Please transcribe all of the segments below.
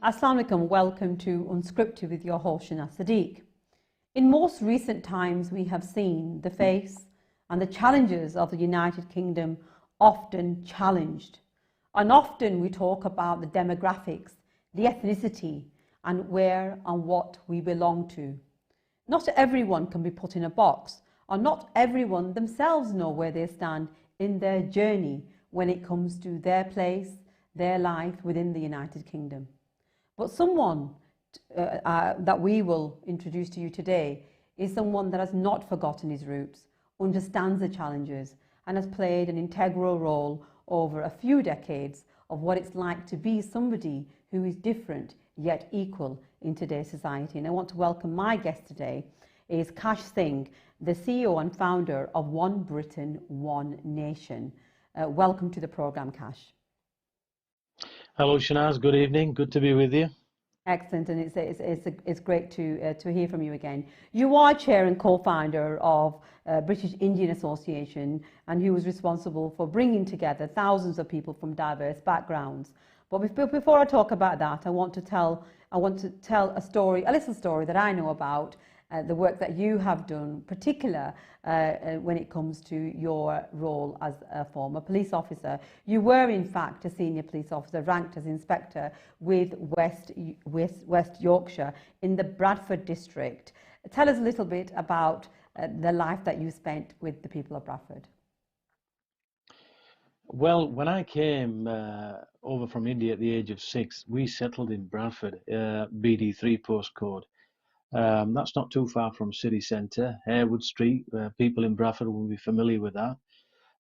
Assalamu alaikum, welcome to Unscripted with your host Shanaz Saddique. In most recent times, we have seen the face and the challenges of the United Kingdom often challenged. And often we talk about the demographics, the ethnicity, and where and what we belong to. Not everyone can be put in a box, or not everyone themselves know where they stand in their journey when it comes to their place, their life within the United Kingdom. But someone that we will introduce to you today is someone that has not forgotten his roots, understands the challenges, and has played an integral role over a few decades of what it's like to be somebody who is different yet equal in today's society. And I want to welcome my guest today is Kash Singh, the CEO and founder of One Britain, One Nation. Welcome to the programme, Kash. Hello, Shanaz. Good evening. Good to be with you. Excellent, and it's great to hear from you again. You are chair and co-founder of British Indian Association, and who was responsible for bringing together thousands of people from diverse backgrounds. But before I talk about that, I want to tell a little story that I know about the work that you have done, particular when it comes to your role as a former police officer. You were in fact a senior police officer ranked as inspector with West Yorkshire in the Bradford district. Tell us a little bit about the life that you spent with the people of Bradford. Well, when I came over from India at the age of 6, we settled in Bradford, BD3 postcode. That's not too far from city centre, Harewood Street. People in Bradford will be familiar with that.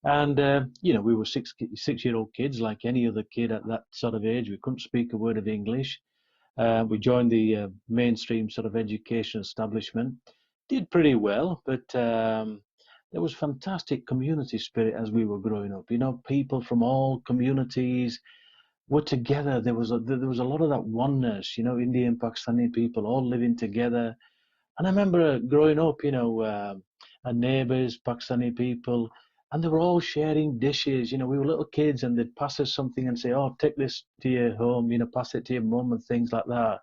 And, we were six-year-old kids like any other kid at that sort of age. We couldn't speak a word of English. We joined the mainstream sort of education establishment. Did pretty well, but there was fantastic community spirit as we were growing up. You know, people from all communities were together. There was a lot of that oneness, Indian, Pakistani people all living together. And I remember growing up, our neighbors, Pakistani people, and they were all sharing dishes. We were little kids and they'd pass us something and say, oh, take this to your home, pass it to your mum and things like that.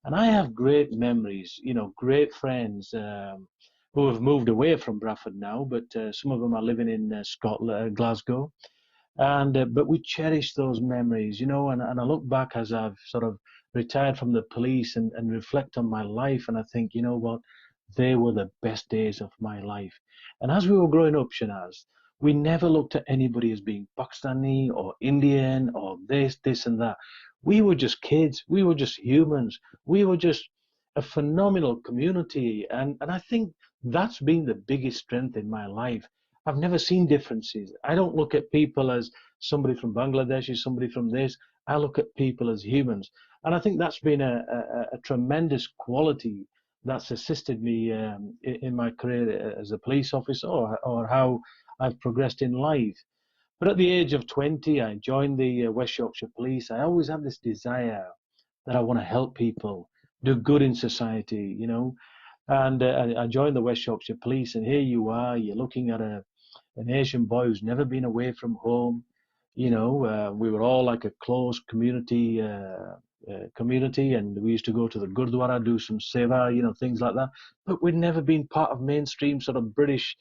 And I have great memories, great friends who have moved away from Bradford now, but some of them are living in Scotland, Glasgow. And but we cherish those memories, and I look back as I've sort of retired from the police and reflect on my life, and I think, you know what, they were the best days of my life. And as we were growing up, Shanaz, we never looked at anybody as being Pakistani or Indian or this and that. We were just kids. We were just humans. We were just a phenomenal community. And I think that's been the biggest strength in my life. I've never seen differences. I don't look at people as somebody from Bangladesh or somebody from this. I look at people as humans. And I think that's been a tremendous quality that's assisted me in my career as a police officer or how I've progressed in life. But at the age of 20, I joined the West Yorkshire Police. I always had this desire that I want to help people, do good in society, And I joined the West Yorkshire Police, and here you are, you're looking at an Asian boy who's never been away from home. We were all like a close community, and we used to go to the Gurdwara, do some seva, things like that. But we'd never been part of mainstream sort of British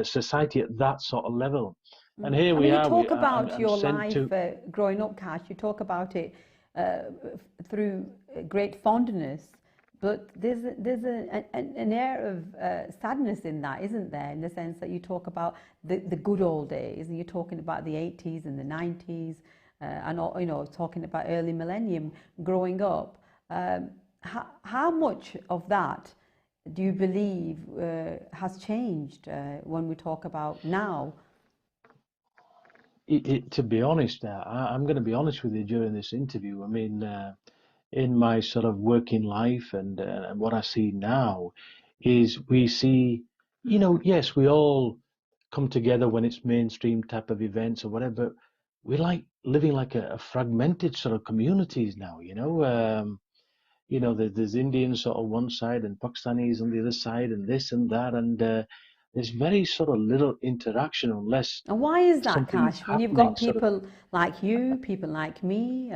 society at that sort of level. And here we are. You talk about your life growing up, Kash. You talk about it through great fondness. But there's an air of sadness in that, isn't there? In the sense that you talk about the good old days, and you're talking about the 80s and the 90s, and talking about early millennium growing up. How much of that do you believe has changed when we talk about now? To be honest, I'm going to be honest with you during this interview. I mean. In my sort of working life and what I see now is we see, yes, we all come together when it's mainstream type of events or whatever, but we like living like a fragmented sort of communities now, there's Indians sort of one side and Pakistanis on the other side and this and that. And there's very sort of little interaction unless And why is that, something's Cash? When you've happening. got people like you, people like me,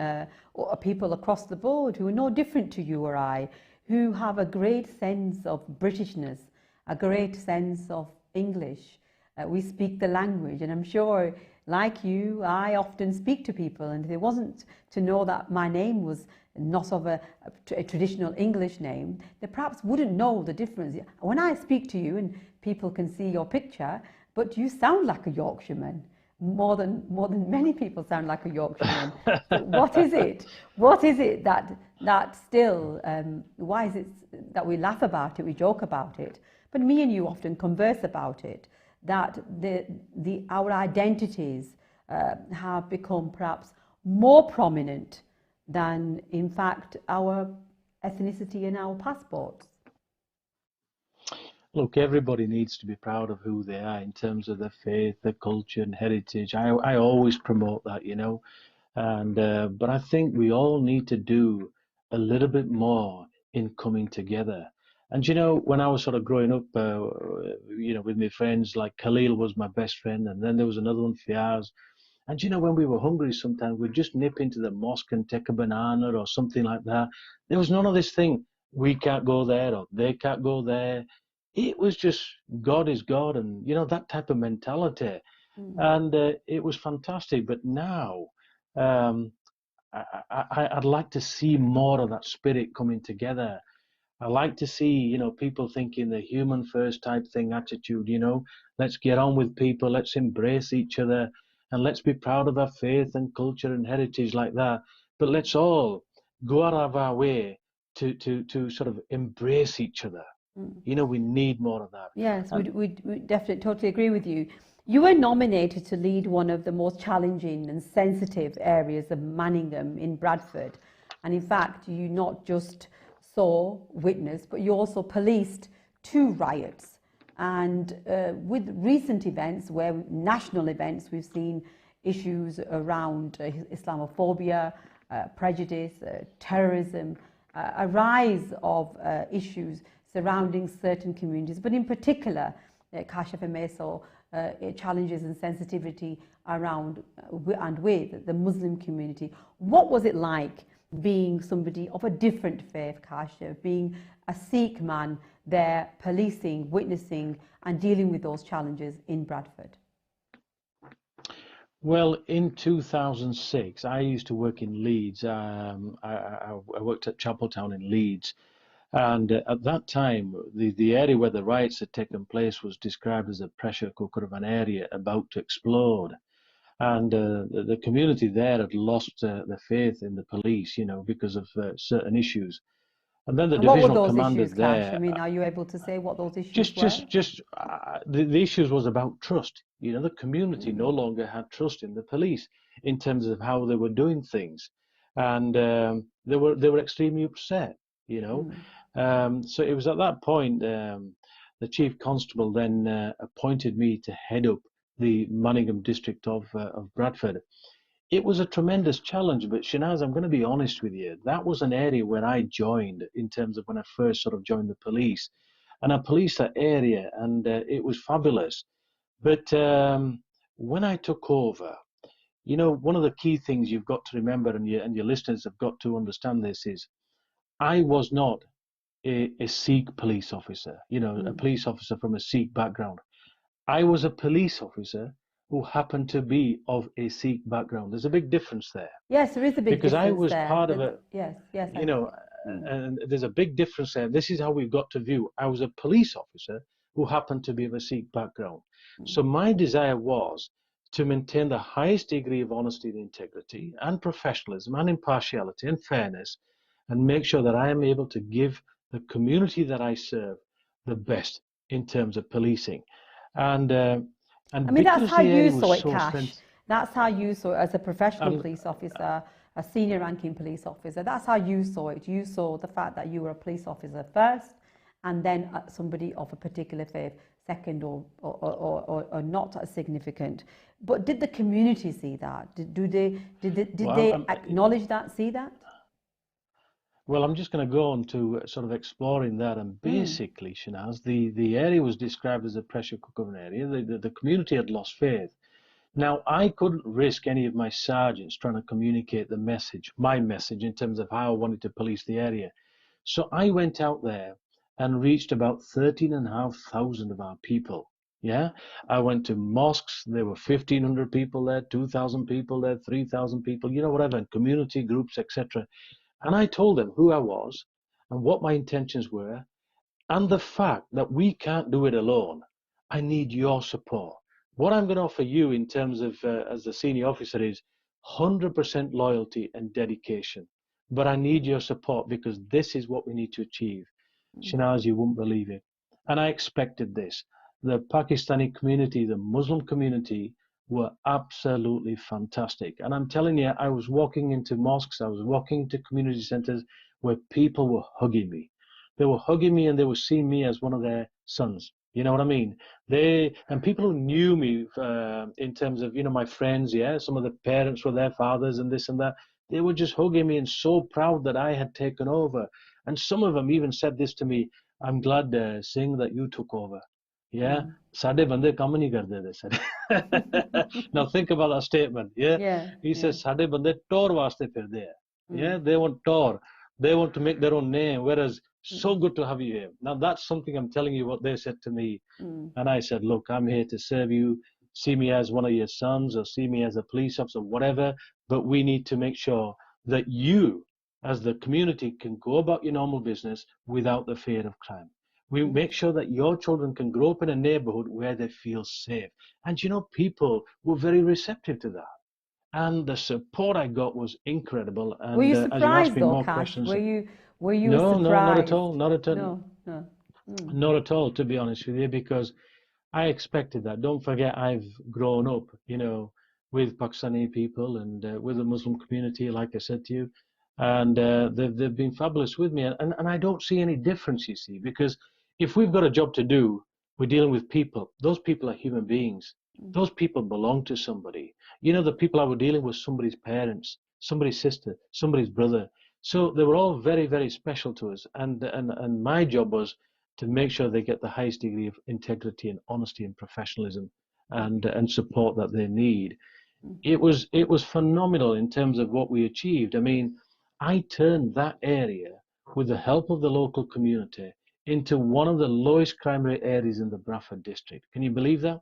or people across the board who are no different to you or I, who have a great sense of Britishness, a great sense of English. We speak the language, and I'm sure, like you, I often speak to people, and if it wasn't to know that my name was not of a traditional English name, they perhaps wouldn't know the difference. When I speak to you, and people can see your picture, but you sound like a Yorkshireman. More than many people sound like a Yorkshireman. So what is it? What is it that still? Why is it that we laugh about it, we joke about it, but me and you often converse about it? That our identities have become perhaps more prominent than, in fact, our ethnicity and our passports. Look, everybody needs to be proud of who they are in terms of their faith, their culture and heritage. I always promote that, you know, and but I think we all need to do a little bit more in coming together. And you know, when I was sort of growing up, you know, with my friends, like Khalil was my best friend, and then there was another one, Fiaz. And you know, when we were hungry, sometimes we'd just nip into the mosque and take a banana or something like that. There was none of this thing, we can't go there or they can't go there. It was just God is God, and you know, that type of mentality. And it was fantastic. But now, I'd like to see more of that spirit coming together. I like to see, you know, people thinking the human first type thing attitude, you know, let's get on with people, let's embrace each other, and let's be proud of our faith and culture and heritage like that. But let's all go out of our way to sort of embrace each other. You know, we need more of that. Yes, we definitely totally agree with you. You were nominated to lead one of the most challenging and sensitive areas of Manningham in Bradford. And in fact, you not just saw, witnessed, but you also policed 2 riots. And with recent events, national events, we've seen issues around Islamophobia, prejudice, terrorism, a rise of issues surrounding certain communities, but in particular, Kashif Meso, challenges and sensitivity around and with the Muslim community. What was it like being somebody of a different faith, Kashif, being a Sikh man there, policing, witnessing, and dealing with those challenges in Bradford? Well, in 2006, I used to work in Leeds. I worked at Chapeltown in Leeds. And at that time, the area where the riots had taken place was described as a pressure cooker of an area about to explode. And the community there had lost their faith in the police, you know, because of certain issues. And then the divisional commander issues, Cash? there. I mean, are you able to say what those issues were? The issues was about trust. You know, the community no longer had trust in the police in terms of how they were doing things, and they were extremely upset. You know, so it was at that point the chief constable then appointed me to head up the Manningham district of Bradford. It was a tremendous challenge, but Shanaz, I'm going to be honest with you, that was an area where I joined in terms of when I first sort of joined the police, and I policed that area, and it was fabulous. But when I took over, you know, one of the key things you've got to remember, and your listeners have got to understand this, is I was not a Sikh police officer, you know, a police officer from a Sikh background. I was a police officer who happened to be of a Sikh background. There's a big difference there. Yes, there is a big difference there. Because I was part of it. Yes. You know, and there's a big difference there. This is how we've got to view. I was a police officer who happened to be of a Sikh background. So my desire was to maintain the highest degree of honesty and integrity and professionalism and impartiality and fairness, and make sure that I am able to give the community that I serve the best in terms of policing. And I mean, that's how you saw it, Cash. That's how you saw it as a professional police officer, a senior ranking police officer. That's how you saw it. You saw the fact that you were a police officer first, and then somebody of a particular faith second, or not as significant. But did the community see that? Did they acknowledge that, see that? Well, I'm just going to go on to sort of exploring that, and basically, Shanaz, the area was described as a pressure cooker of an area. The community had lost faith. Now, I couldn't risk any of my sergeants trying to communicate the message, my message, in terms of how I wanted to police the area. So I went out there and reached about 13,500 of our people. Yeah, I went to mosques. There were 1,500 people there, 2,000 people there, 3,000 people, you know, whatever, community groups, etc. And I told them who I was and what my intentions were, and the fact that we can't do it alone. I need your support. What I'm going to offer you in terms of, as a senior officer, is 100% loyalty and dedication. But I need your support because this is what we need to achieve. Shanaz, you wouldn't believe it. And I expected this. The Pakistani community, the Muslim community, were absolutely fantastic. And I'm telling you, I was walking into mosques, I was walking into community centers where people were hugging me. They were hugging me and they were seeing me as one of their sons. You know what I mean? And people who knew me in terms of, you know, my friends, yeah, some of the parents were their fathers and this and that. They were just hugging me and so proud that I had taken over. And some of them even said this to me, I'm glad, Singh, that you took over. Yeah, Sade bande kam nahi karde the said. Now think about that statement. Yeah, he says Sade bande tour waste firde hai. Yeah, they want tour. They want to make their own name. Whereas so good to have you here. Now that's something I'm telling you what they said to me. And I said, look, I'm here to serve you. See me as one of your sons or see me as a police officer, whatever. But we need to make sure that you, as the community, can go about your normal business without the fear of crime. We make sure that your children can grow up in a neighborhood where they feel safe. And you know, people were very receptive to that. And the support I got was incredible. And were you as you asked surprised me though, more Kash? questions. Were you No, surprised? no, not at all. Not at all. No. Not at all, to be honest with you, because I expected that. Don't forget, I've grown up, you know, with Pakistani people and with the Muslim community, like I said to you, and they've been fabulous with me. And I don't see any difference, you see, because if we've got a job to do, we're dealing with people. Those people are human beings. Those people belong to somebody. You know, the people I were dealing with, somebody's parents, somebody's sister, somebody's brother. So they were all very, very special to us. And my job was to make sure they get the highest degree of integrity and honesty and professionalism and support that they need. It was phenomenal in terms of what we achieved. I mean, I turned that area with the help of the local community into one of the lowest crime rate areas in the Bradford district. Can you believe that?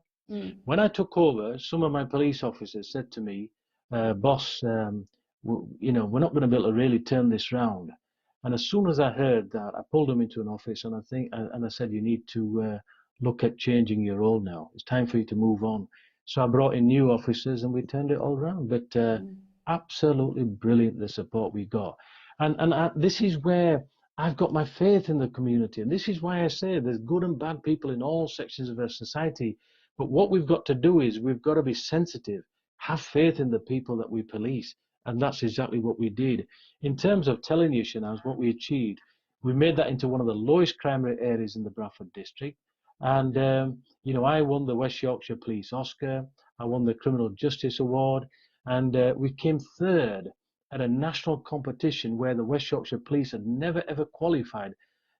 When I took over, some of my police officers said to me, boss, you know, we're not going to be able to really turn this round. And as soon as I heard that, I pulled them into an office and I said, you need to look at changing your role now. It's time for you to move on. So I brought in new officers and we turned it all around. But absolutely brilliant, the support we got. And this is where I've got my faith in the community. And this is why I say there's good and bad people in all sections of our society. But what we've got to do is we've got to be sensitive, have faith in the people that we police. And that's exactly what we did. In terms of telling you, Shanaz, what we achieved, we made that into one of the lowest crime rate areas in the Bradford district. And, you know, I won the West Yorkshire Police Oscar. I won the Criminal Justice Award. And we came third at a national competition where the West Yorkshire Police had never, ever qualified.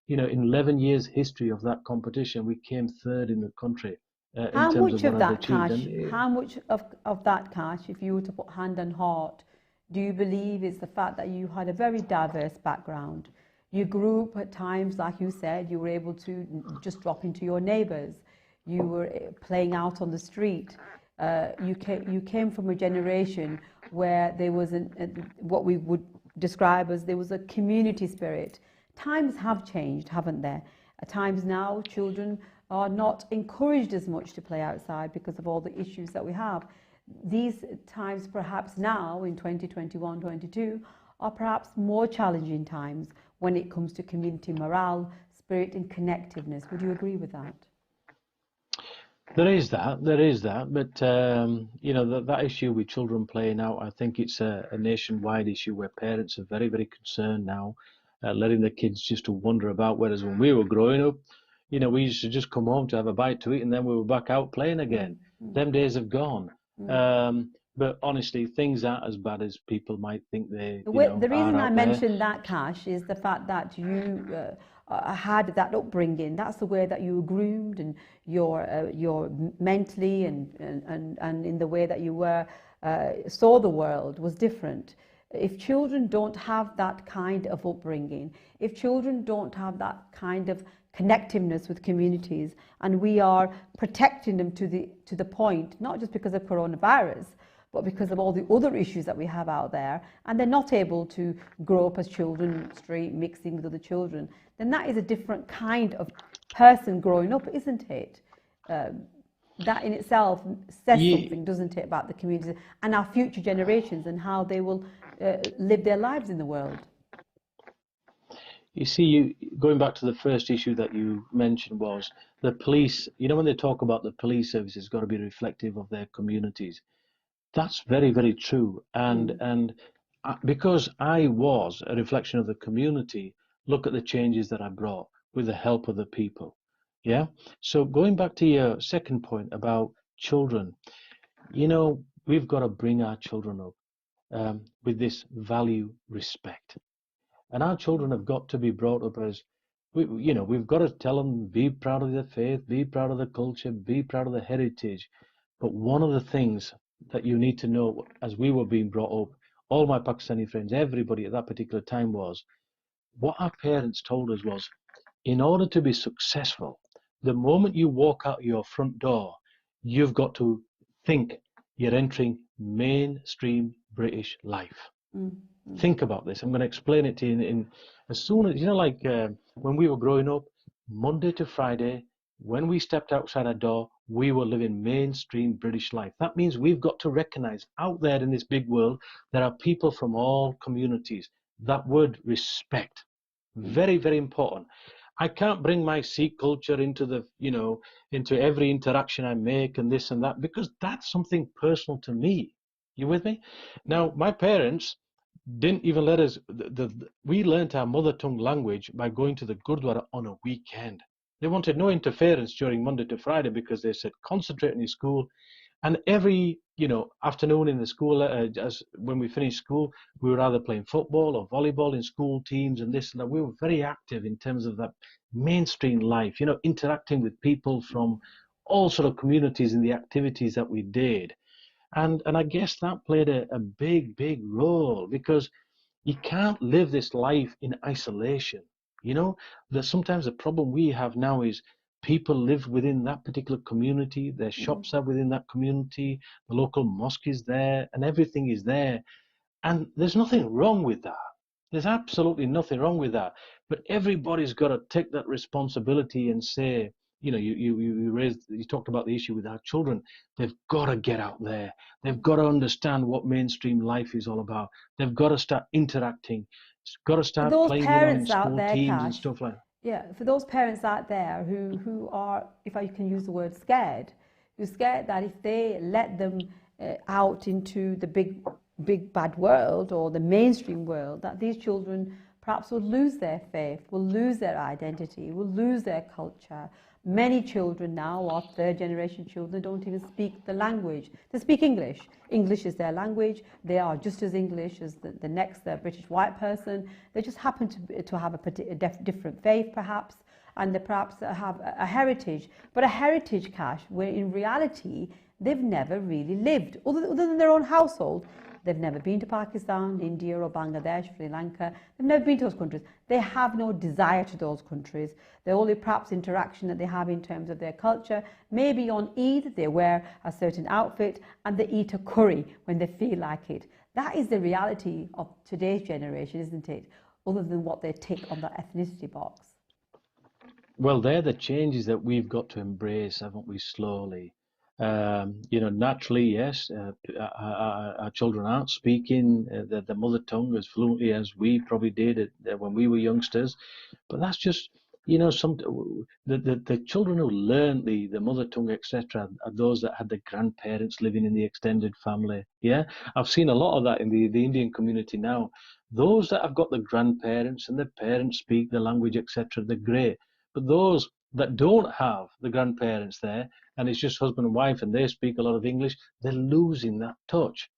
You know, in 11 years history of that competition, we came third in the country. How much of that, Kash, how much of that, Kash, if you were to put hand on heart, do you believe is the fact that you had a very diverse background? You grew up at times, like you said, you were able to just drop into your neighbours. You were playing out on the street. You came from a generation where there was what we would describe as there was a community spirit. Times have changed, haven't they? At times now, children are not encouraged as much to play outside because of all the issues that we have. These times perhaps now in 2021, 22 are perhaps more challenging times when it comes to community morale, spirit and connectiveness. Would you agree with that? There is that, but you know, that issue with children playing out, I think it's a nationwide issue where parents are very, very concerned now, letting the kids just to wander about, whereas when we were growing up, you know, we used to just come home to have a bite to eat and then we were back out playing again. Them days have gone. But honestly, things aren't as bad as people might think they, The reason are I out there. mentioned that, Cash, is the fact that you had that upbringing. That's the way that you were groomed, and your mentally and in the way that you were saw the world was different. If children don't have that kind of upbringing, if children don't have that kind of connectiveness with communities, and we are protecting them to the point, not just because of coronavirus, but because of all the other issues that we have out there, and they're not able to grow up as children in the street, mixing with other children, then that is a different kind of person growing up, isn't it? That in itself says something, doesn't it, about the community and our future generations and how they will live their lives in the world. You see, going back to the first issue that you mentioned was the police. When they talk about the police service, it's got to be reflective of their communities. That's very, very true. And because I was a reflection of the community, look at the changes that I brought with the help of the people. Yeah. So going back to your second point about children, we've got to bring our children up with this value, respect. And our children have got to be brought up as, we've got to tell them, be proud of their faith, be proud of the culture, be proud of the heritage. But one of the things that you need to know, as we were being brought up, all my Pakistani friends, everybody at that particular time, was what our parents told us was, in order to be successful, the moment you walk out your front door, you've got to think you're entering mainstream British life. Think about this. I'm going to explain it to you in as soon as, when we were growing up, Monday to Friday, when we stepped outside our door, we were living mainstream British life. That means we've got to recognize out there in this big world, there are people from all communities. That word respect, very, very important. I can't bring my Sikh culture into into every interaction I make and this and that, because that's something personal to me. You with me? Now, my parents didn't even let us, we learnt our mother tongue language by going to the Gurdwara on a weekend. They wanted no interference during Monday to Friday, because they said, concentrate in your school. And every, afternoon in the school, as when we finished school, we were either playing football or volleyball in school teams and this and that. We were very active in terms of that mainstream life, interacting with people from all sort of communities in the activities that we did. And I guess that played a big, big role, because you can't live this life in isolation. Sometimes the problem we have now is people live within that particular community, their shops are within that community, the local mosque is there, and everything is there. And there's nothing wrong with that. There's absolutely nothing wrong with that. But everybody's got to take that responsibility and say, you talked about the issue with our children. They've got to get out there. They've got to understand what mainstream life is all about. They've got to start interacting. It's got to start playing in school teams and stuff like that. Yeah, for those parents out there who are, if I can use the word scared, who're scared that if they let them out into the big bad world or the mainstream world, that these children perhaps will lose their faith, will lose their identity, will lose their culture. Many children now, are third generation children, don't even speak the language. They speak English. English is their language. They are just as English as the next British white person. They just happen to have a different faith perhaps, and they perhaps have a heritage. But a heritage, Cash, where in reality they've never really lived, other than their own household. They've never been to Pakistan, India or Bangladesh, Sri Lanka. They've never been to those countries. They have no desire to those countries. The only perhaps interaction that they have in terms of their culture, maybe on Eid, they wear a certain outfit and they eat a curry when they feel like it. That is the reality of today's generation, isn't it? Other than what they tick on the ethnicity box. Well, they're the changes that we've got to embrace, haven't we, slowly? Naturally, yes, our children aren't speaking the mother tongue as fluently as we probably did when we were youngsters, but that's just, the children who learned the mother tongue, etc., are those that had the grandparents living in the extended family. Yeah, I've seen a lot of that in the Indian community now. Those that have got the grandparents and the parents speak the language, etc., they're great. But those that don't have the grandparents there, and it's just husband and wife, and they speak a lot of English, they're losing that touch.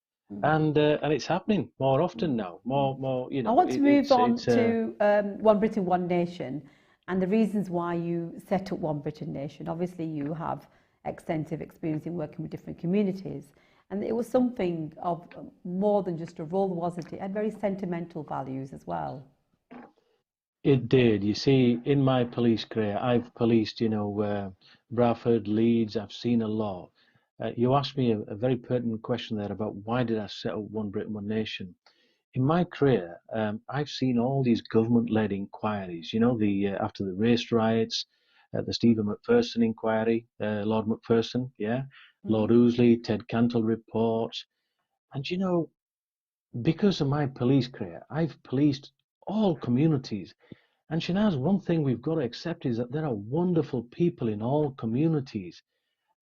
And it's happening more often now. More, you know. I want to move on to One Britain, One Nation, and the reasons why you set up One Britain Nation. Obviously, you have extensive experience in working with different communities, and it was something of more than just a role, wasn't it? It had very sentimental values as well. It did. You see, in my police career, I've policed, you know, Bradford, Leeds. I've seen a lot. You asked me a very pertinent question there about why did I set up One Britain, One Nation. In my career, I've seen all these government-led inquiries. You know, the after the race riots, the Stephen Macpherson inquiry, Lord Macpherson, yeah, Lord Ousley, Ted Cantle reports, and you know, because of my police career, I've policed all communities. And Shanaz, one thing we've got to accept is that there are wonderful people in all communities.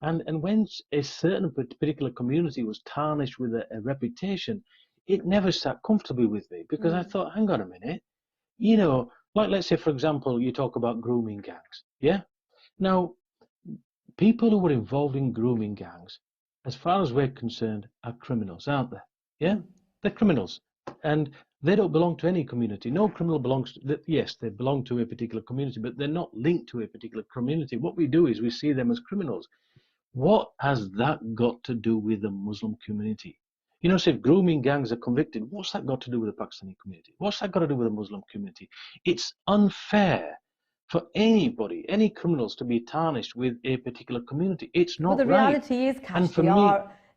And when a certain particular community was tarnished with a reputation, it never sat comfortably with me, because I thought, hang on a minute, you know, like let's say, for example, you talk about grooming gangs, yeah? Now, people who were involved in grooming gangs, as far as we're concerned, are criminals, aren't they? Yeah? They're criminals. And they don't belong to any community. No criminal belongs to, yes, they belong to a particular community, but they're not linked to a particular community. What we do is we see them as criminals. What has that got to do with the Muslim community? You know, so if grooming gangs are convicted, what's that got to do with the Pakistani community? What's that got to do with the Muslim community? It's unfair for anybody, any criminals, to be tarnished with a particular community. It's not right. But the reality is, Cash,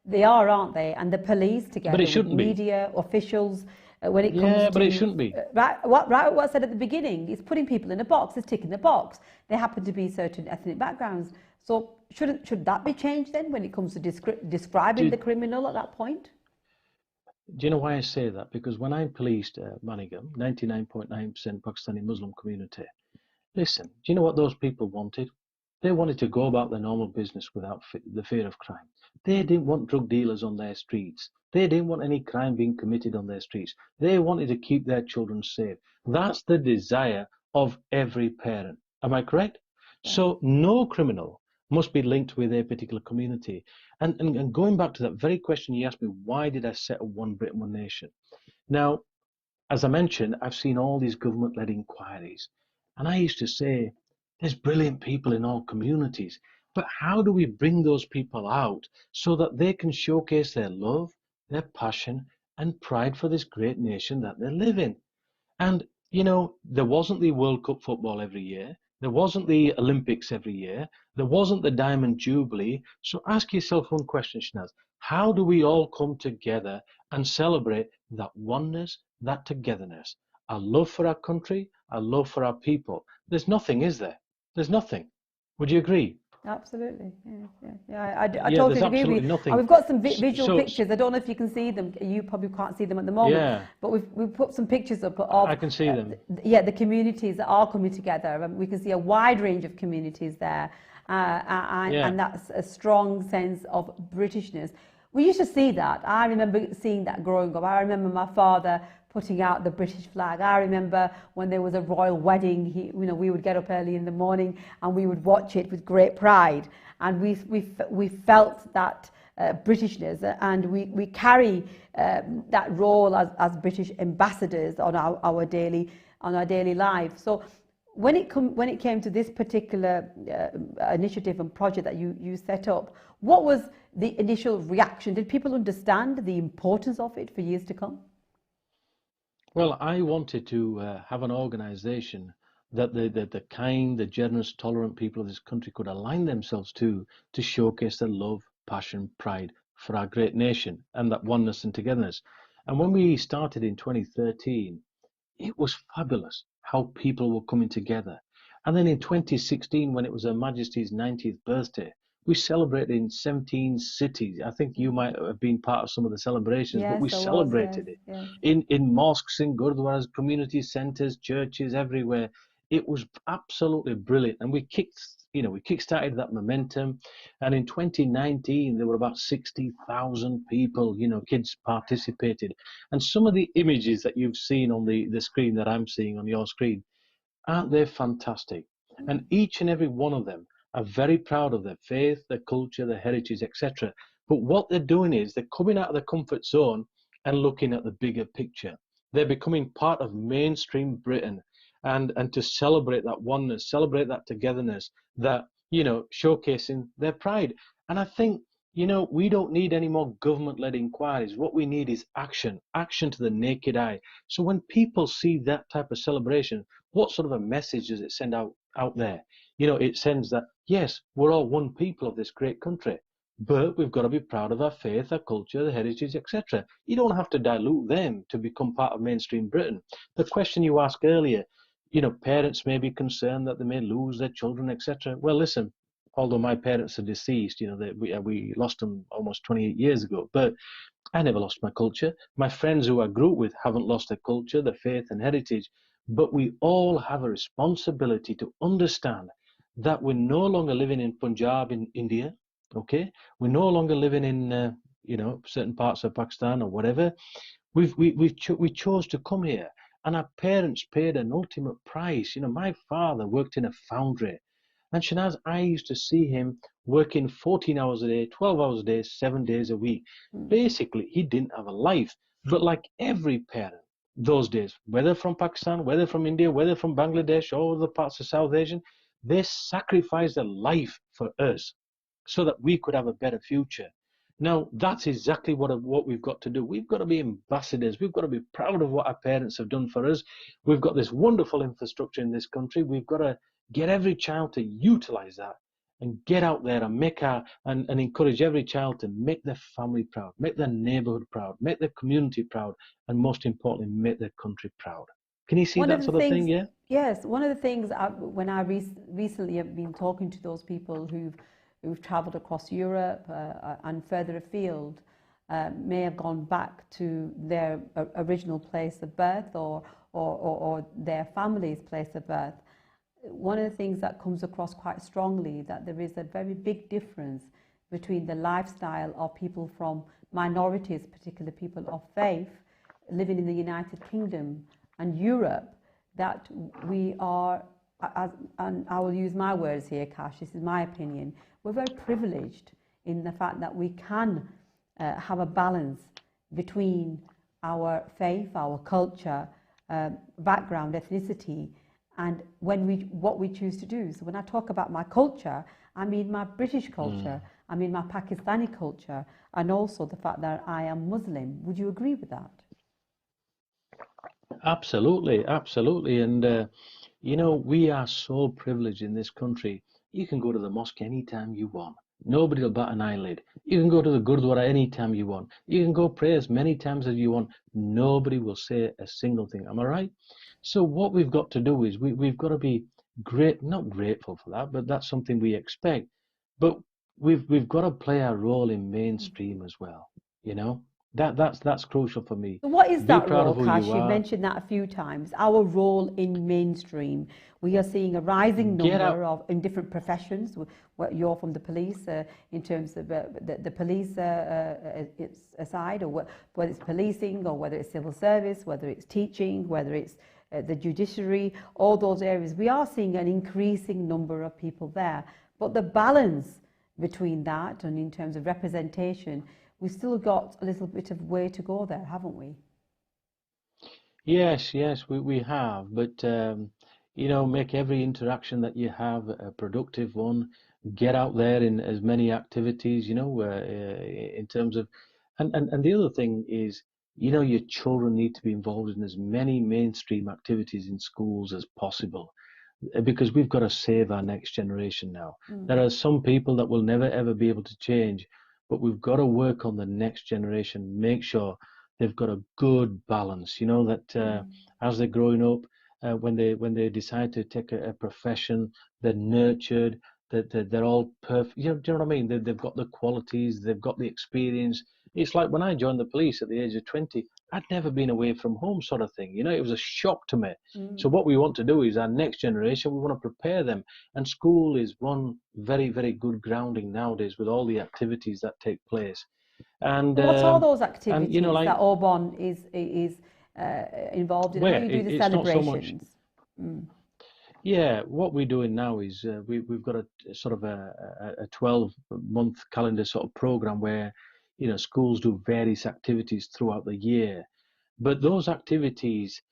they are, aren't they? And the police together with media, officials, when it comes to... Yeah, but it shouldn't be. What I said at the beginning is putting people in a box, is ticking the box. They happen to be certain ethnic backgrounds. So should that be changed then when it comes to describing the criminal at that point? Do you know why I say that? Because when I policed Manningham, 99.9% Pakistani Muslim community, listen, do you know what those people wanted? They wanted to go about their normal business without the fear of crime. They didn't want drug dealers on their streets. They didn't want any crime being committed on their streets. They wanted to keep their children safe. That's the desire of every parent. Am I correct? Yeah. So no criminal must be linked with a particular community. And going back to that very question you asked me, why did I set up One Britain, One Nation? Now, as I mentioned, I've seen all these government-led inquiries. And I used to say, there's brilliant people in all communities, but how do we bring those people out so that they can showcase their love, their passion, and pride for this great nation that they live in? And, you know, there wasn't the World Cup football every year. There wasn't the Olympics every year. There wasn't the Diamond Jubilee. So ask yourself one question, Shanaz. How do we all come together and celebrate that oneness, that togetherness, our love for our country, our love for our people? There's nothing, is there? There's nothing. Would you agree? Absolutely. I totally agree with you. Nothing. We've got some visual pictures. I don't know if you can see them. You probably can't see them at the moment. Yeah. But we've put some pictures up of... I can see them. The communities that are coming together. We can see a wide range of communities there. And that's a strong sense of Britishness. We used to see that. I remember seeing that growing up. I remember my father putting out the British flag. I remember when there was a royal wedding, we would get up early in the morning and we would watch it with great pride. And we felt that Britishness, and we carry that role as British ambassadors on our daily life. So when it came to this particular initiative and project that you set up, what was the initial reaction? Did people understand the importance of it for years to come? Well, I wanted to have an organisation that the kind, the generous, tolerant people of this country could align themselves to showcase their love, passion, pride for our great nation and that oneness and togetherness. And when we started in 2013, it was fabulous how people were coming together. And then in 2016, when it was Her Majesty's 90th birthday, we celebrated in 17 cities. I think you might have been part of some of the celebrations, but we celebrated it in mosques, in gurdwaras, community centres, churches, everywhere. It was absolutely brilliant, and we kickstarted that momentum. And in 2019, there were about 60,000 people, kids participated. And some of the images that you've seen on the screen that I'm seeing on your screen, aren't they fantastic? And each and every one of them are very proud of their faith, their culture, their heritage, etc. But what they're doing is they're coming out of their comfort zone and looking at the bigger picture. They're becoming part of mainstream Britain, and to celebrate that oneness, celebrate that togetherness, that, you know, showcasing their pride. And I think, you know, we don't need any more government-led inquiries. What we need is action, action to the naked eye. So when people see that type of celebration, what sort of a message does it send out there? You know, it sends that, yes, we're all one people of this great country, but we've got to be proud of our faith, our culture, the heritage, etc. You don't have to dilute them to become part of mainstream Britain. The question you asked earlier, you know, parents may be concerned that they may lose their children, etc. Well, listen, although my parents are deceased, you know, we lost them almost 28 years ago, but I never lost my culture. My friends who I grew up with haven't lost their culture, their faith and heritage. But we all have a responsibility to understand that we're no longer living in Punjab in India, okay? We're no longer living in, you know, certain parts of Pakistan or whatever. We chose to come here, and our parents paid an ultimate price. You know, my father worked in a foundry, and Shanaz, I used to see him working 14 hours a day, 12 hours a day, 7 days a week. Basically, he didn't have a life. But like every parent those days, whether from Pakistan, whether from India, whether from Bangladesh or other parts of South Asia, they sacrificed their life for us so that we could have a better future. Now, that's exactly what we've got to do. We've got to be ambassadors. We've got to be proud of what our parents have done for us. We've got this wonderful infrastructure in this country. We've got to get every child to utilize that and get out there and make and encourage every child to make their family proud, make their neighborhood proud, make their community proud, and most importantly, make their country proud. Can you see that sort of thing? Yeah. Yes, one of the things when I recently have been talking to those people who've travelled across Europe and further afield, may have gone back to their original place of birth or their family's place of birth. One of the things that comes across quite strongly, that there is a very big difference between the lifestyle of people from minorities, particularly people of faith, living in the United Kingdom and Europe, that we are, and I will use my words here, Cash, this is my opinion, we're very privileged in the fact that we can have a balance between our faith, our culture, background, ethnicity, and what we choose to do. So when I talk about my culture, I mean my British culture, I mean my Pakistani culture, and also the fact that I am Muslim. Would you agree with that? Absolutely, absolutely. And, you know, we are so privileged in this country. You can go to the mosque anytime you want. Nobody will bat an eyelid. You can go to the Gurdwara anytime you want. You can go pray as many times as you want. Nobody will say a single thing. Am I right? So what we've got to do is we've got to be not grateful for that, but that's something we expect. But we've got to play our role in mainstream as well. You know, that's crucial for me. So what is that role, Cash? You've mentioned that a few times. Our role in mainstream. We are seeing a rising number in different professions. You're from the police, in terms of the police side, or whether it's policing, or whether it's civil service, whether it's teaching, whether it's the judiciary, all those areas. We are seeing an increasing number of people there. But the balance between that and in terms of representation, we've still got a little bit of way to go there, haven't we? Yes, we have. But, you know, make every interaction that you have a productive one. Get out there in as many activities, you know, in terms of... And the other thing is, you know, your children need to be involved in as many mainstream activities in schools as possible, because we've got to save our next generation now. There are some people that will never, ever be able to change, but we've got to work on the next generation, make sure they've got a good balance, you know, that as they're growing up, when they decide to take a profession, they're nurtured, that they're all perfect. You know, do you know what I mean? They've got the qualities, they've got the experience. It's like when I joined the police at the age of 20, I'd never been away from home, sort of thing. You know, it was a shock to me. So what we want to do is our next generation, we want to prepare them. And school is one very, very good grounding nowadays with all the activities that take place. And what's all those activities and, you know, like, that Auburn is involved in? How do you do the celebrations? Yeah, what we're doing now is we've got a sort of a 12-month calendar sort of program where, schools do various activities throughout the year. But those activities,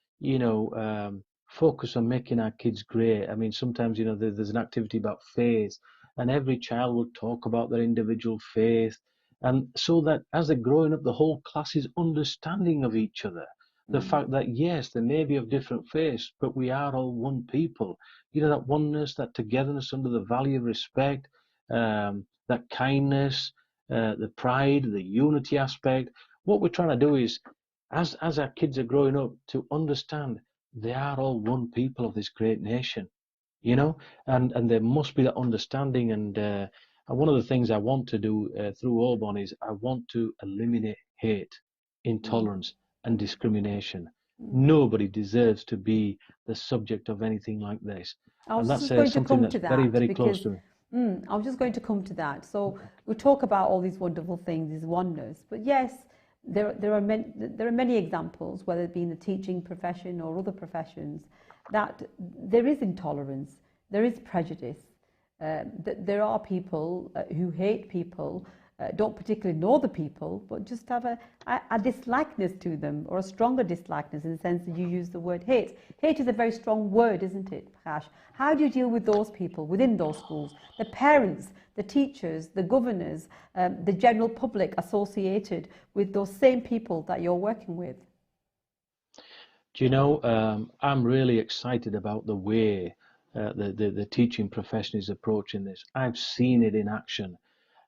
focus on making our kids great. I mean, sometimes, there's an activity about faith, and every child will talk about their individual faith. And so that as they're growing up, the whole class is understanding of each other. The fact that, yes, they may be of different faiths, but we are all one people. That oneness, that togetherness under the value of respect, that kindness, the pride, the unity aspect. What we're trying to do is, as our kids are growing up, to understand they are all one people of this great nation, and there must be that understanding. And one of the things I want to do through Auburn is I want to eliminate hate, intolerance, and discrimination. Nobody deserves to be the subject of anything like this. I was And that's just going to something come that's to very, that very close because to me. I was just going to come to that. So we talk about all these wonderful things, these wonders, but yes, there are many examples, whether it be in the teaching profession or other professions, that there is intolerance, there is prejudice, that there are people who hate people, don't particularly know the people, but just have a dislikeness to them, or a stronger dislikeness, in the sense that you use the word hate. Hate is a very strong word, isn't it, Prakash? How do you deal with those people within those schools? The parents, the teachers, the governors, the general public associated with those same people that you're working with? Do you know, I'm really excited about the way the teaching profession is approaching this. I've seen it in action.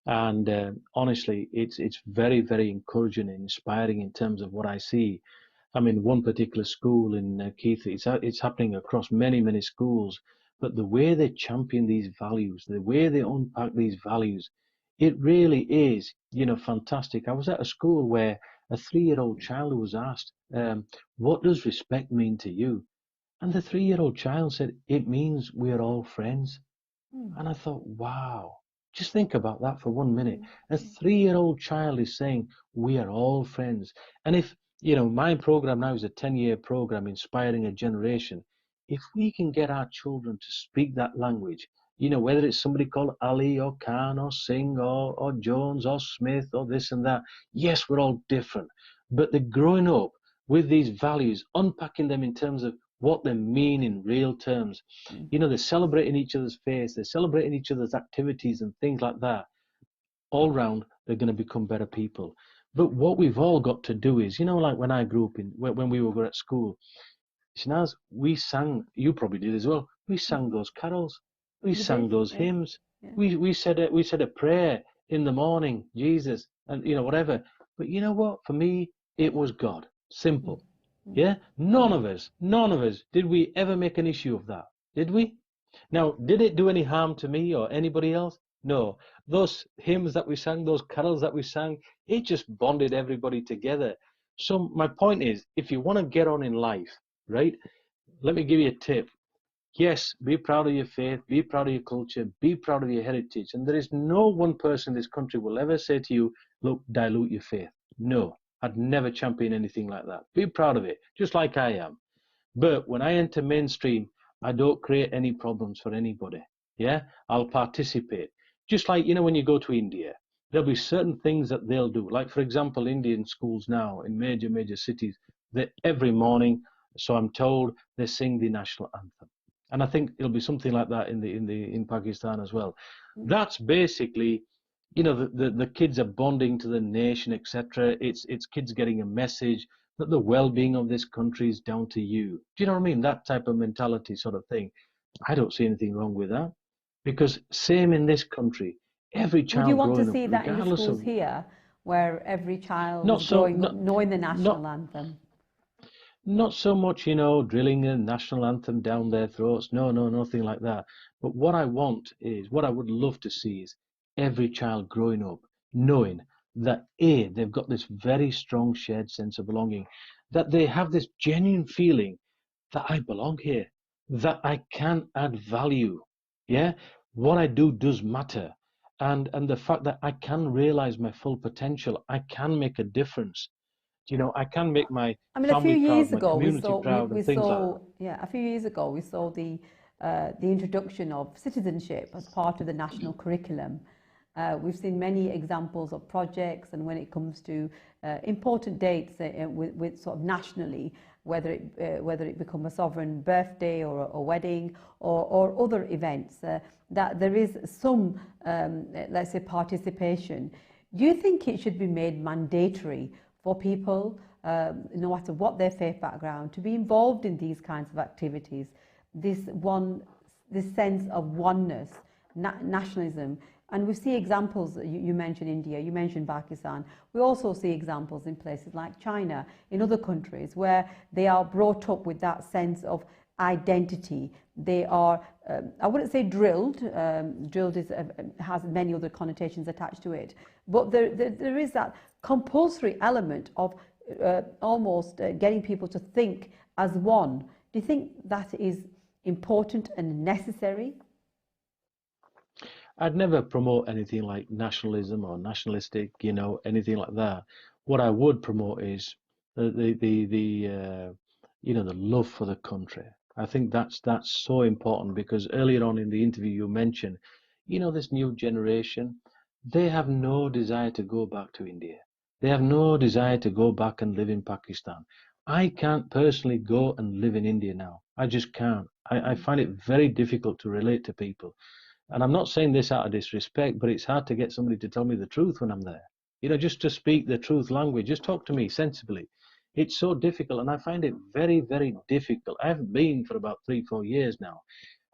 And honestly, it's very, very encouraging and inspiring in terms of what I see. I mean, one particular school in Keith, it's happening across many, many schools. But the way they champion these values, the way they unpack these values, it really is, fantastic. I was at a school where a 3-year-old child was asked, "What does respect mean to you?" And the 3-year-old child said, "It means we're all friends." And I thought, wow, just think about that for 1 minute. A 3-year-old child is saying, we are all friends. And if, my program now is a 10-year program, inspiring a generation. If we can get our children to speak that language, whether it's somebody called Ali or Khan or Singh or Jones or Smith or this and that, yes, we're all different. But they're growing up with these values, unpacking them in terms of what they mean in real terms. They're celebrating each other's faith, they're celebrating each other's activities and things like that. All round, they're going to become better people. But what we've all got to do is, like when I grew up when we were at school, Shanaz, we sang, you probably did as well, we sang those carols, we sang those hymns, we said a prayer in the morning, Jesus, and whatever. But you know what? For me, it was God. Simple. Yeah? None of us, did we ever make an issue of that? Did we? Now, did it do any harm to me or anybody else? No. Those hymns that we sang, those carols that we sang, it just bonded everybody together. So my point is, if you want to get on in life, right, let me give you a tip. Yes, be proud of your faith, be proud of your culture, be proud of your heritage. And there is no one person in this country will ever say to you, look, dilute your faith. No, I'd never champion anything like that. Be proud of it, just like I am. But when I enter mainstream, I don't create any problems for anybody. Yeah, I'll participate. Just like, when you go to India, there'll be certain things that they'll do. Like, for example, Indian schools now in major cities, that every morning, so I'm told, they sing the national anthem. And I think it'll be something like that in Pakistan as well. That's basically, the kids are bonding to the nation, etc. It's kids getting a message that the well-being of this country is down to you. Do you know what I mean? That type of mentality sort of thing. I don't see anything wrong with that, because same in this country, every Would you child want to growing up, see that in the regardless schools of here, where every child not is so growing up knowing the national not anthem? not so much, drilling a national anthem down their throats. No, nothing like that. But what I would love to see is every child growing up knowing that they've got this very strong shared sense of belonging, that they have this genuine feeling that I belong here, that I can add value. Yeah, what I do does matter, and the fact that I can realize my full potential, I can make a difference. I can make my I mean, a few family proud, years my ago community proud, and things like that. a few years ago we saw the the introduction of citizenship as part of the national curriculum. We've seen many examples of projects, and when it comes to important dates with sort of nationally, whether it become a sovereign birthday or a wedding or other events, that there is some, let's say, participation. Do you think it should be made mandatory for people, no matter what their faith background, to be involved in these kinds of activities? This sense of oneness, nationalism. And we see examples, you mentioned India, you mentioned Pakistan. We also see examples in places like China, in other countries, where they are brought up with that sense of identity. They are, I wouldn't say drilled, drilled has many other connotations attached to it, but there is that compulsory element of almost getting people to think as one. Do you think that is important and necessary? I'd never promote anything like nationalism or nationalistic, anything like that. What I would promote is the love for the country. I think that's so important, because earlier on in the interview you mentioned, this new generation, they have no desire to go back to India. They have no desire to go back and live in Pakistan. I can't personally go and live in India now. I just can't. I find it very difficult to relate to people. And I'm not saying this out of disrespect, but it's hard to get somebody to tell me the truth when I'm there. Just to speak the truth language, just talk to me sensibly. It's so difficult, and I find it very, very difficult. I haven't been for about 3-4 years now.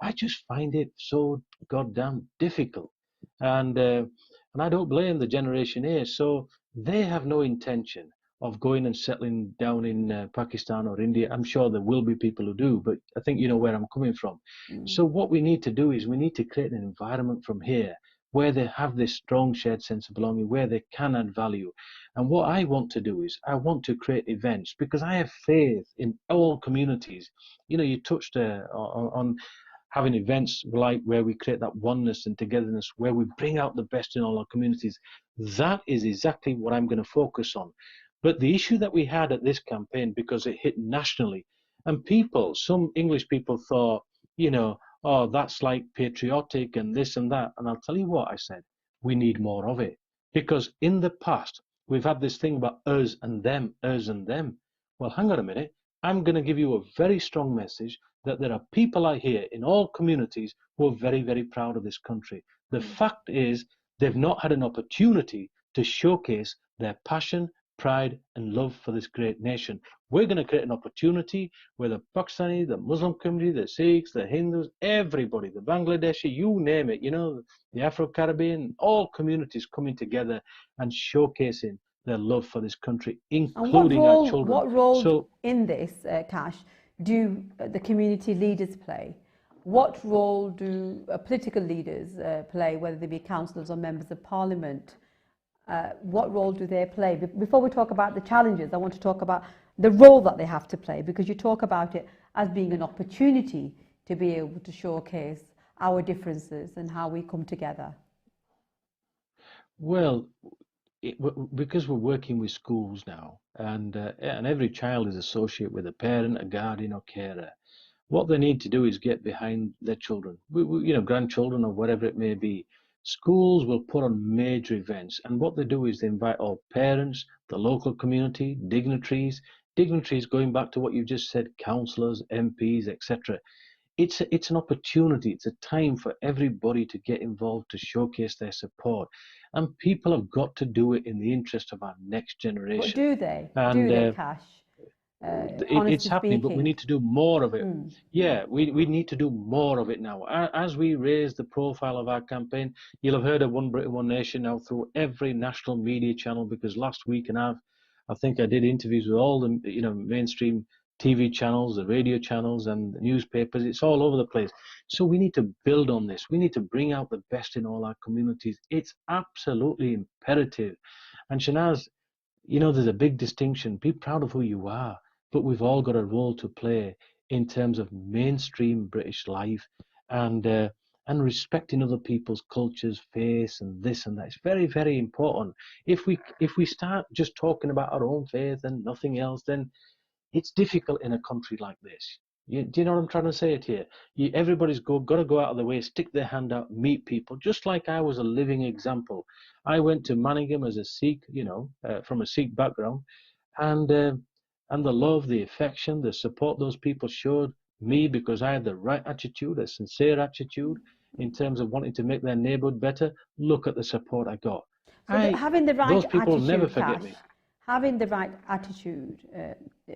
I just find it so goddamn difficult. And I don't blame the generation here. So they have no intention of going and settling down in Pakistan or India. I'm sure there will be people who do, but I think you know where I'm coming from. So what we need to do is we need to create an environment from here where they have this strong shared sense of belonging, where they can add value. And what I want to do is I want to create events, because I have faith in all communities. You touched on having events like where we create that oneness and togetherness, where we bring out the best in all our communities. That is exactly what I'm going to focus on. But the issue that we had at this campaign, because it hit nationally, and some English people thought, oh, that's like patriotic and this and that. And I'll tell you what I said, we need more of it. Because in the past, we've had this thing about us and them, us and them. Well, hang on a minute. I'm going to give you a very strong message that there are people out here in all communities who are very, very proud of this country. The fact is, they've not had an opportunity to showcase their passion, pride and love for this great nation. We're going to create an opportunity where the Pakistani, the Muslim community, the Sikhs, the Hindus, everybody, the Bangladeshi, you name it, the Afro-Caribbean, all communities coming together and showcasing their love for this country, including our children. What role in this, Kash, do the community leaders play? What role do political leaders play, whether they be councillors or members of parliament? What role do they play? Before we talk about the challenges, I want to talk about the role that they have to play, because you talk about it as being an opportunity to be able to showcase our differences and how we come together. Well, because we're working with schools now, and every child is associated with a parent, a guardian or carer, what they need to do is get behind their children, grandchildren or whatever it may be. Schools will put on major events, and what they do is they invite all parents, the local community, dignitaries going back to what you just said, councillors, MPs, etc. It's an opportunity, it's a time for everybody to get involved, to showcase their support, and people have got to do it in the interest of our next generation. But do they? And, do they, Kash? It's happening, but we need to do more of it. Yeah, we need to do more of it now. As we raise the profile of our campaign, you'll have heard of One Britain, One Nation now through every national media channel, because last week and I think I did interviews with all the mainstream TV channels, the radio channels and the newspapers. It's all over the place. So we need to build on this. We need to bring out the best in all our communities. It's absolutely imperative. And Shanaz, there's a big distinction. Be proud of who you are. But we've all got a role to play in terms of mainstream British life and respecting other people's cultures, faiths, and this and that. It's very, very important. If we start just talking about our own faith and nothing else, then it's difficult in a country like this. Do you know what I'm trying to say to you? Everybody's got to go out of the way, stick their hand out, meet people, just like I was a living example. I went to Manningham as a Sikh, from a Sikh background, and the love, the affection, the support those people showed me because I had the right attitude, a sincere attitude in terms of wanting to make their neighborhood better. Look at the support I got. So having the right Those people will never attitude, forget Cash, me. having the right attitude,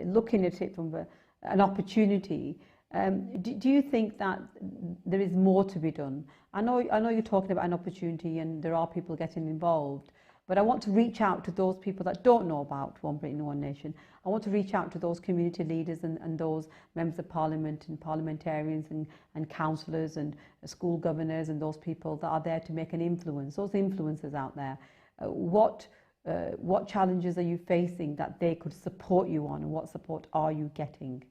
looking at it from an opportunity, do you think that there is more to be done? I know you're talking about an opportunity and there are people getting involved, but I want to reach out to those people that don't know about One Britain, One Nation. I want to reach out to those community leaders and those members of parliament and parliamentarians and councillors and school governors and those people that are there to make an influence, those influencers out there. What challenges are you facing that they could support you on, and what support are you getting?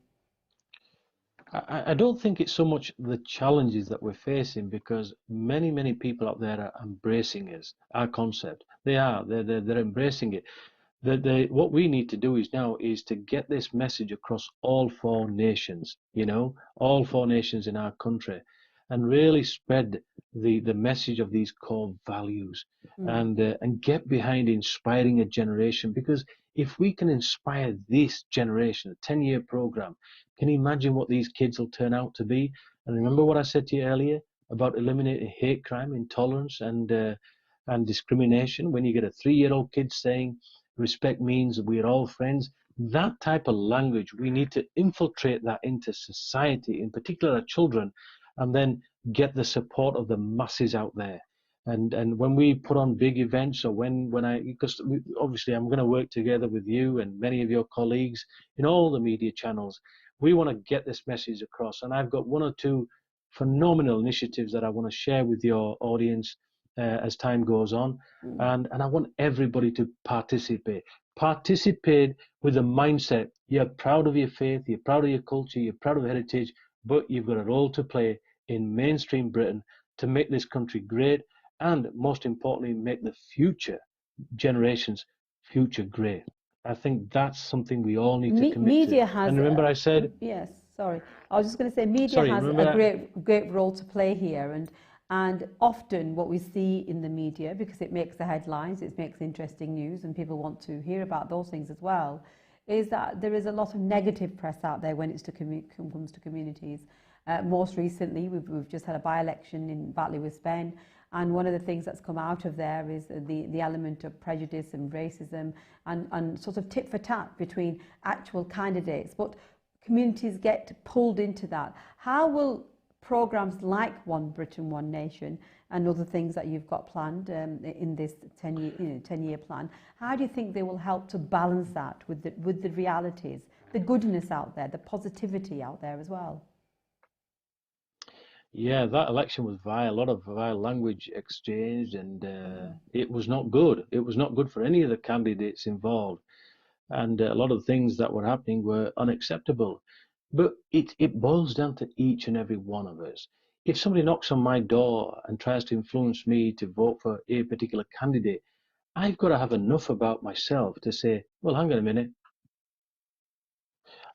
I don't think it's so much the challenges that we're facing, because many people out there are embracing our concept. They're embracing it. What we need to do is to get this message across all four nations, all four nations in our country, and really spread the message of these core values, and get behind inspiring a generation. Because if we can inspire this generation, a 10-year program, can you imagine what these kids will turn out to be? And remember what I said to you earlier about eliminating hate crime, intolerance, and discrimination. When you get a 3-year-old kid saying respect means we're all friends, that type of language, we need to infiltrate that into society, in particular our children, and then get the support of the masses out there. And when we put on big events, or because obviously I'm going to work together with you and many of your colleagues in all the media channels, we want to get this message across. And I've got one or two phenomenal initiatives that I want to share with your audience as time goes on. And I want everybody to participate. Participate with a mindset. You're proud of your faith, you're proud of your culture, you're proud of your heritage, but you've got a role to play in mainstream Britain to make this country great, and most importantly, make the future generations future great. I think that's something we all need to commit to. And remember I said... Yes, sorry. I was just going to say media has a great role to play here. And often what we see in the media, because it makes the headlines, it makes interesting news, and people want to hear about those things as well, is that there is a lot of negative press out there when it comes to communities. Most recently, we've just had a by-election in Batley with Spen, and one of the things that's come out of there is the element of prejudice and racism and sort of tit for tat between actual candidates. But communities get pulled into that. How will programs like One Britain, One Nation and other things that you've got planned in this 10-year plan, how do you think they will help to balance that with the realities, the goodness out there, the positivity out there as well? Yeah, that election was vile, a lot of vile language exchanged, and it was not good. It was not good for any of the candidates involved. And a lot of things that were happening were unacceptable. But it boils down to each and every one of us. If somebody knocks on my door and tries to influence me to vote for a particular candidate, I've got to have enough about myself to say, well, hang on a minute.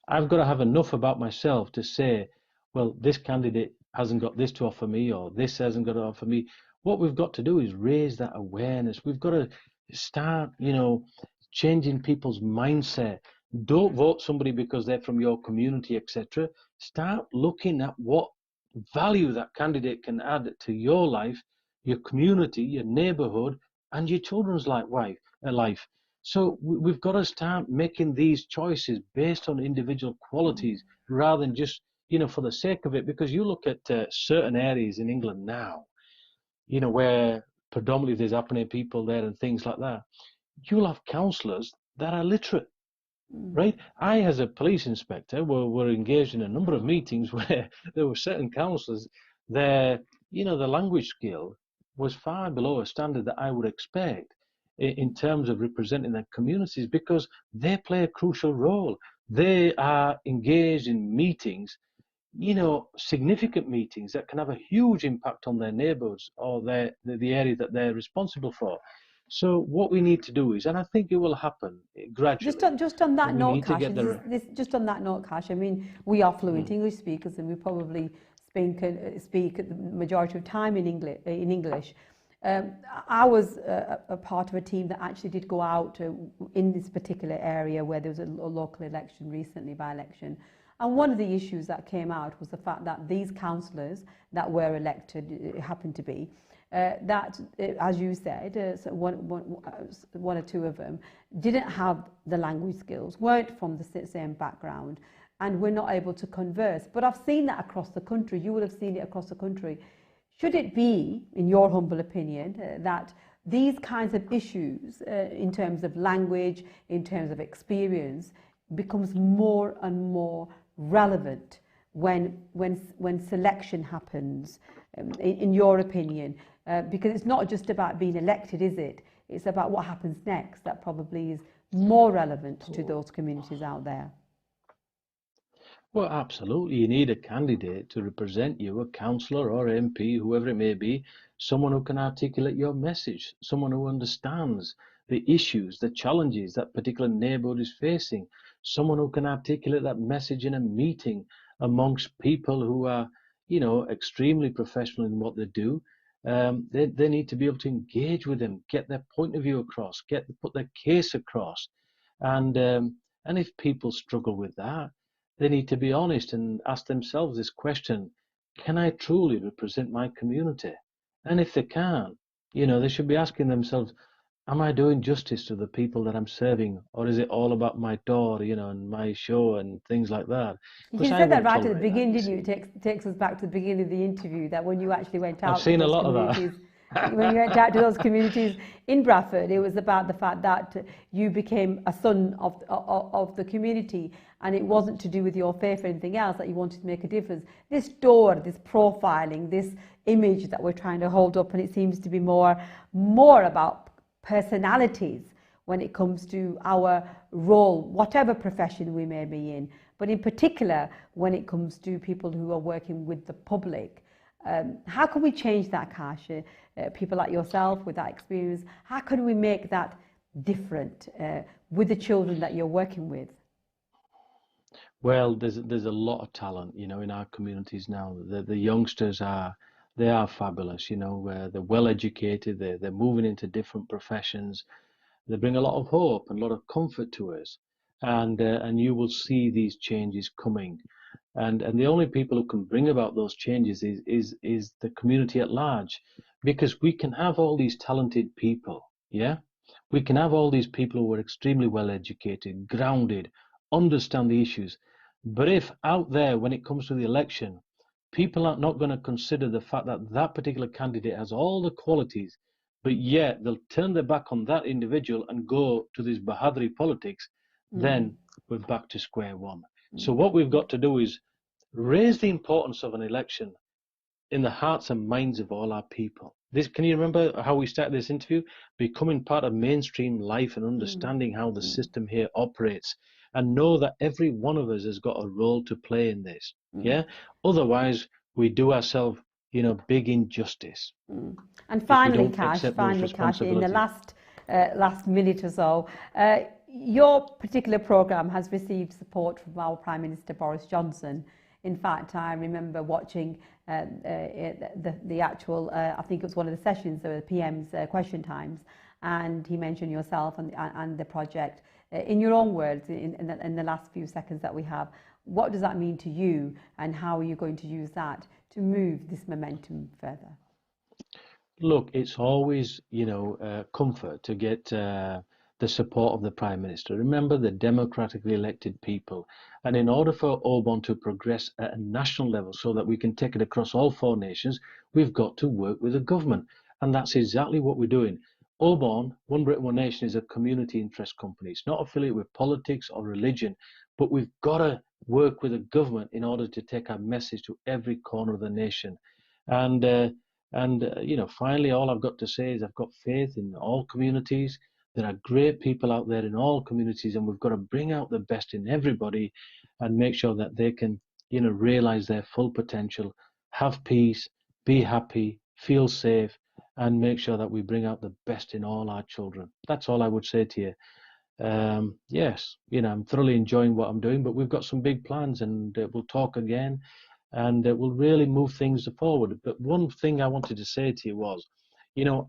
I've got to have enough about myself to say, well, this candidate hasn't got this to offer me, or this hasn't got to offer me. What we've got to do is raise that awareness. We've got to start, changing people's mindset. Don't vote somebody because they're from your community, etc. Start looking at what value that candidate can add to your life, your community, your neighborhood, and your children's life. So we've got to start making these choices based on individual qualities rather than just, for the sake of it. Because you look at certain areas in England now, where predominantly there's Apne people there and things like that. You'll have councillors that are literate, right? I, as a police inspector, were engaged in a number of meetings where there were certain councillors, the language skill was far below a standard that I would expect in terms of representing their communities, because they play a crucial role. They are engaged in meetings, significant meetings that can have a huge impact on their neighbourhoods or the area that they're responsible for. So what we need to do is, and I think it will happen gradually. Just on that note, Kash, just on that note, Kash, I mean, we are fluent English speakers, and we probably speak the majority of time in English. I was a part of a team that actually did go out in this particular area where there was a local election recently, by-election. And one of the issues that came out was the fact that these councillors that were elected, happened to be, that, as you said, so one or two of them didn't have the language skills, weren't from the same background, and were not able to converse. But I've seen that across the country. You will have seen it across the country. Should it be, in your humble opinion, that these kinds of issues, in terms of language, in terms of experience, becomes more and more relevant when selection happens, in your opinion? Because it's not just about being elected, is it? It's about what happens next that probably is more relevant to those communities out there. Well, absolutely. You need a candidate to represent you, a councillor or MP, whoever it may be, someone who can articulate your message, someone who understands the issues, the challenges that particular neighbourhood is facing, someone who can articulate that message in a meeting amongst people who are, you know, extremely professional in what they do. They need to be able to engage with them, get their point of view across, put their case across. And if people struggle with that, they need to be honest and ask themselves this question: can I truly represent my community? And if they can't, you know, they should be asking themselves, am I doing justice to the people that I'm serving, or is it all about my door, you know, and my show and things like that? You said that right at the beginning, didn't you? It takes us back to the beginning of the interview, that when you actually went out I've seen a lot of that. When you went out to those communities in Bradford, it was about the fact that you became a son of the community, and it wasn't to do with your faith or anything else, that you wanted to make a difference. This door, this profiling, this image that we're trying to hold up, and it seems to be more about personalities when it comes to our role, whatever profession we may be in, but in particular when it comes to people who are working with the public. How can we change that, Kash? People like yourself with that experience, how can we make that different with the children that you're working with? Well, there's a lot of talent, you know, in our communities now. The youngsters are fabulous, you know. They're well educated. They're moving into different professions. They bring a lot of hope and a lot of comfort to us, and you will see these changes coming. And the only people who can bring about those changes is the community at large, because we can have all these talented people, yeah? We can have all these people who are extremely well educated, grounded, understand the issues. But if out there, when it comes to the election, people are not going to consider the fact that that particular candidate has all the qualities, but yet they'll turn their back on that individual and go to this Bahadri politics, then we're back to square one. So what we've got to do is raise the importance of an election in the hearts and minds of all our people. Can you remember how we started this interview? Becoming part of mainstream life and understanding how the system here operates, and know that every one of us has got a role to play in this. Yeah. Otherwise, we do ourselves, you know, big injustice. And finally, Kash, in the last minute or so, your particular programme has received support from our Prime Minister Boris Johnson. In fact, I remember watching the actual, I think it was one of the sessions, the PM's question times, and he mentioned yourself and the project. In your own words, in the last few seconds that we have, what does that mean to you, and how are you going to use that to move this momentum further? Look, it's always, you know, comfort to get the support of the Prime Minister. Remember, the democratically elected people. And in order for Oban to progress at a national level so that we can take it across all 4 nations, we've got to work with the government. And that's exactly what we're doing. Oban, One Britain, One Nation, is a community interest company. It's not affiliated with politics or religion, but we've got to work with the government in order to take our message to every corner of the nation. And you know, finally, all I've got to say is I've got faith in all communities. There are great people out there in all communities, and we've got to bring out the best in everybody and make sure that they can, you know, realize their full potential, have peace, be happy, feel safe, and make sure that we bring out the best in all our children. That's all I would say to you. Yes, I'm thoroughly enjoying what I'm doing, but we've got some big plans, and we'll talk again, and we'll really move things forward. But one thing I wanted to say to you was,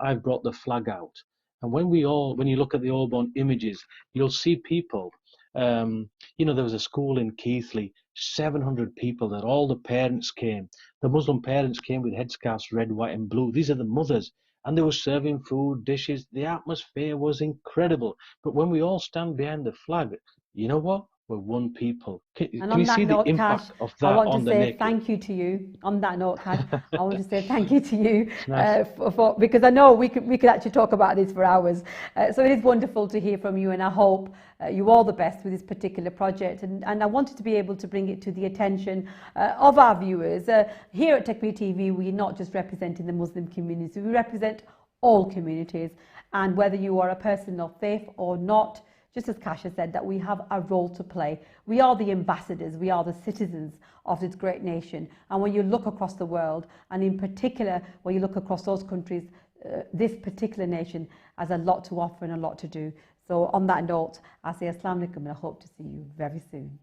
I've brought the flag out, and when you look at the Auburn images, you'll see people. There was a school in Keighley, 700 people that all the parents came. The Muslim parents came with headscarves, red, white, and blue. These are the mothers. And they were serving food, dishes. The atmosphere was incredible. But when we all stand behind the flag, you know what? We're one people. Can you see the impact of that on the naked? I want to say thank you to you. On that note, Cash, I want to say thank you to you because I know we could actually talk about this for hours. So it is wonderful to hear from you, and I hope you all the best with this particular project. And I wanted to be able to bring it to the attention of our viewers. Here at Takbeer TV, we're not just representing the Muslim community, we represent all communities. And whether you are a person of faith or not, just as Kasia said, that we have a role to play. We are the ambassadors, we are the citizens of this great nation. And when you look across the world, and in particular, when you look across those countries, this particular nation has a lot to offer and a lot to do. So on that note, I say Assalamu alaikum, and I hope to see you very soon.